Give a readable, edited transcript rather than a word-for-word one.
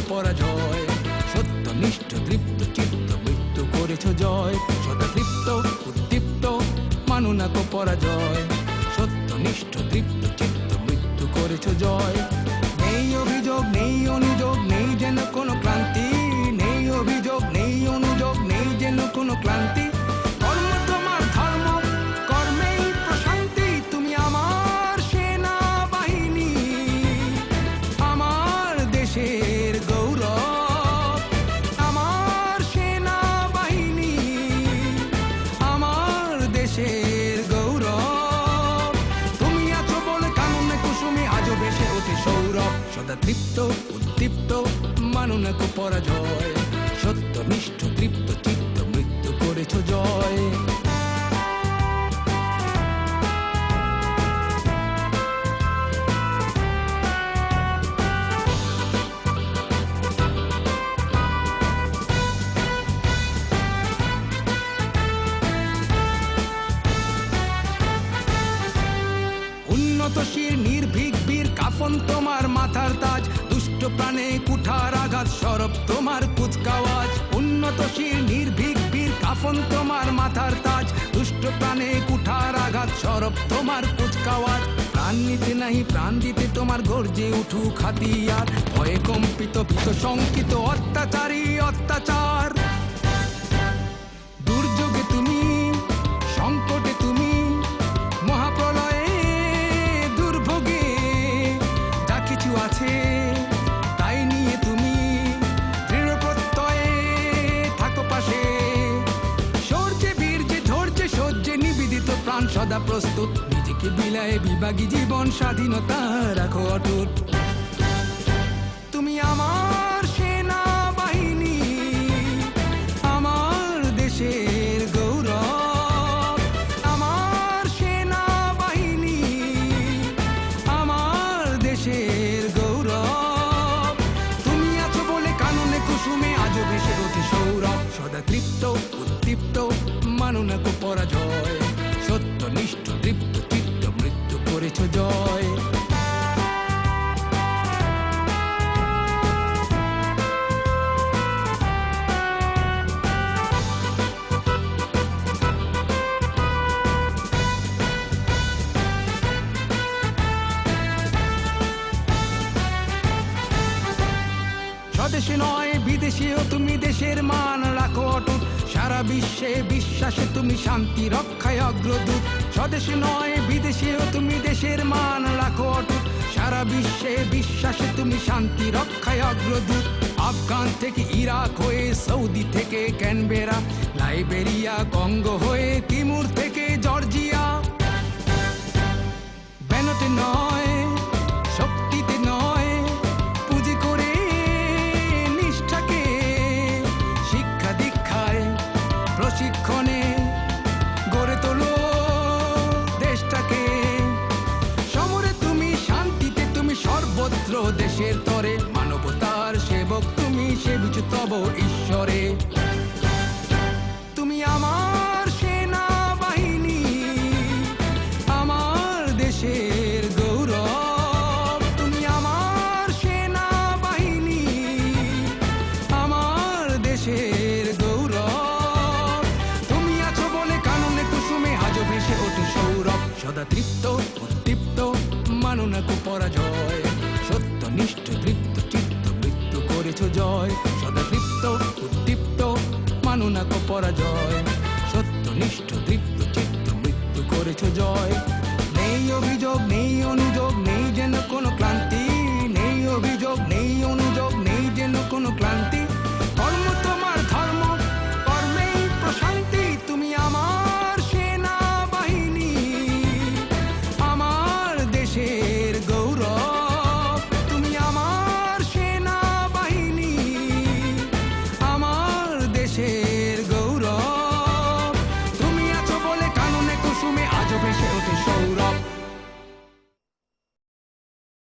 পরাজয়। সত্যনিষ্ঠ তৃপ্ত চিত্ত মৃত্যু করেছ জয়। সদা তৃপ্ত উদ্দীপ্ত মানো না কো পরাজয়। সত্যনিষ্ঠ তৃপ্ত চিত্ত মৃত্যু করেছ জয়। নেই অভিযোগ নেই অনুযোগ নেই যেন কোনো ক্লান্তি। নেই অভিযোগ নেই অনুযোগ নেই যেন কোনো ক্লান্তি। কর্ম তোমার ধর্ম কর্মেই প্রশান্তি। তুমি আমার সেনাবাহিনী, আমার দেশের গৌরব। আমার সেনাবাহিনী, আমার দেশের গৌরব। তুমি আছো বলে কাননে কুসুমে আজও ভেসে ওঠে সৌরভ। সদা তৃপ্ত উদ্দীপ্ত মানো না কো পরাজয়। সত্যনিষ্ঠ তৃপ্ত চিত্ত মৃত্যু করেছ জয়। উন্নতশীল নির্ভীক বীর কাফন তোমার মাথার তাজ। দুষ্ট প্রাণে কুঠার আঘাত সরব তোমার কুচকাওয়াজ। উন্নতশীল নির্ভীক বীর কাফন তোমার মাথার তাজ। দুষ্ট প্রাণে কুঠার আঘাত সরব তোমার কুচকাওয়াজ। প্রাণ নিতে নাহি প্রাণ দিতে তোমার গর্জে উঠুক হাতিয়ার। ভয়ে কম্পিত ভীত শঙ্কিত অত্যাচারী অত্যাচার। দুর্যোগে তুমি, সংকটে তুমি, মহাপ্রলয়ে দুর্ভোগে যা কিছু আছে তাই নিয়ে তুমি দৃঢ় প্রত্যয়ে থাকো পাশে। সূর্যে বীর্যে ধৈর্যে সহ্যে নিবেদিত প্রাণ সদা প্রস্তুত। নিজেকে বিলায়ে বিভাগী জীবন স্বাধীনতা রাখো অটুট। তুমি আমার সেনাবাহিনী, আমার দেশের গৌরব। আমার সেনাবাহিনী, আমার দেশের গৌরব। তুমি আছো বলে কাননে কুসুমে আজও ভেসে ওঠে সৌরভ। সদা তৃপ্ত উদ্দীপ্ত মানো না কো পরাজয়। সত্যনিষ্ঠ তৃপ্ত চিত্ত মৃত্যু করেছ জয়। স্বদেশে নয় বিদেশেও তুমি দেশের মান রাখো অটুট। সারা বিশ্বে বিশ্বাসে তুমি শান্তি রক্ষায় অগ্রদূত। স্বদেশে নয় বিদেশেও তুমি দেশের মান রাখো অটুট। সারা বিশ্বে বিশ্বাসে তুমি শান্তি রক্ষায় অগ্রদূত। আফগান থেকে ইরাক হয়ে, সৌদি থেকে ক্যানবেরা, লাইবেরিয়া কঙ্গো হয়ে, তিমুর থেকে জর্জিয়া। ব্যানতে নয় শক্তিতে নয় পুঁজি করে নিষ্ঠাকে, শিক্ষা দীক্ষায় প্রশিক্ষণে গড়ে তোলো দেশটাকে। সমরে তুমি, শান্তিতে তুমি, সর্বত্র দেশের তরে মানবতার সেবক তুমি, সেবিছ তব ঈশ্বরে। তুমি আমার সেনাবাহিনী, আমার দেশের গৌরব। তুমি আমার সেনাবাহিনী, আমার দেশের গৌরব। তুমি আছো বলে কাননে কুসুমে আজও ভেসে ওঠে সৌরভ। সদা তৃপ্ত উদ্দীপ্ত মানো না কো পরাজয়। সত্যনিষ্ঠ তৃপ্ত চিত্ত মৃত্যু করেছ জয়। সদা তৃপ্ত উদ্দীপ্ত মানো না কো পরাজয়। সত্যনিষ্ঠ তৃপ্ত চিত্ত মৃত্যু করেছ জয়।